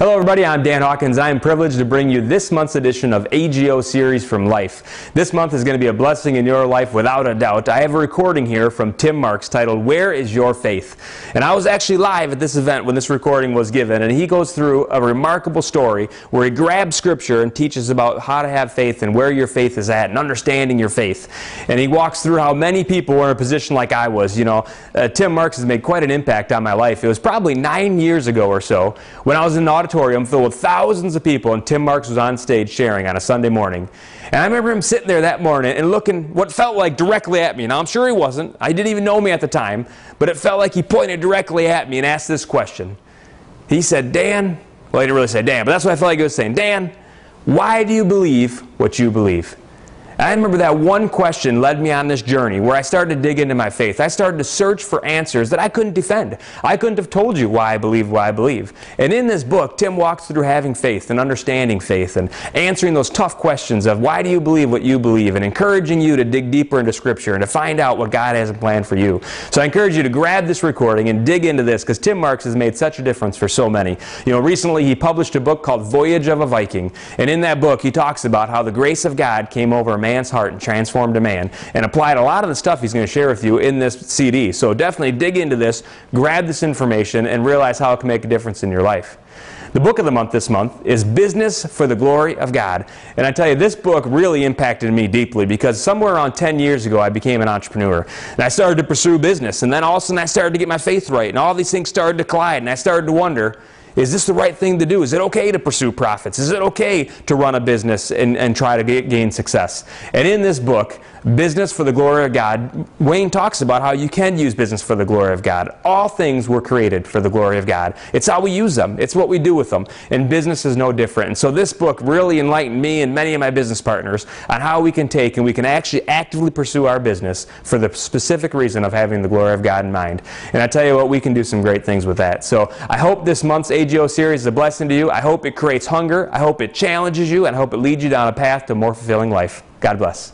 Hello everybody, I'm Dan Hawkins. I am privileged to bring you this month's edition of AGO Series from Life. This month is going to be a blessing in your life without a doubt. I have a recording here from Tim Marks titled, "Where is Your Faith?" And I was actually live at this event when this recording was given, and he goes through a remarkable story where he grabs scripture and teaches about how to have faith and where your faith is at and understanding your faith. And he walks through how many people were in a position like I was. You know, Tim Marks has made quite an impact on my life. It was probably 9 years ago or so when I was in an auditorium filled with thousands of people, and Tim Marks was on stage sharing on a Sunday morning. And I remember him sitting there that morning and looking what felt like directly at me. Now, I'm sure he wasn't. I didn't even know me at the time, but it felt like he pointed directly at me and asked this question. He said, "Dan," well, he didn't really say Dan, but that's what I felt like he was saying. "Dan, why do you believe what you believe?" I remember that one question led me on this journey where I started to dig into my faith. I started to search for answers that I couldn't defend. I couldn't have told you why I believe what I believe. And in this book, Tim walks through having faith and understanding faith and answering those tough questions of why do you believe what you believe, and encouraging you to dig deeper into Scripture and to find out what God has planned for you. So I encourage you to grab this recording and dig into this, because Tim Marks has made such a difference for so many. You know, recently he published a book called Voyage of a Viking. And in that book he talks about how the grace of God came over a man's heart and transformed a man, and applied a lot of the stuff he's going to share with you in this CD. So definitely dig into this, grab this information, and realize how it can make a difference in your life. The book of the month this month is Business for the Glory of God. And I tell you, this book really impacted me deeply, because somewhere around 10 years ago I became an entrepreneur. And I started to pursue business, and then all of a sudden I started to get my faith right, and all these things started to collide, and I started to wonder, is this the right thing to do? Is it okay to pursue profits? Is it okay to run a business and try to gain success? And in this book, Business for the Glory of God, Wayne talks about how you can use business for the glory of God. All things were created for the glory of God. It's how we use them. It's what we do with them. And business is no different. And so this book really enlightened me and many of my business partners on how we can take and we can actually actively pursue our business for the specific reason of having the glory of God in mind. And I tell you what, we can do some great things with that. So I hope this month's AGO series is a blessing to you. I hope it creates hunger. I hope it challenges you. And I hope it leads you down a path to a more fulfilling life. God bless.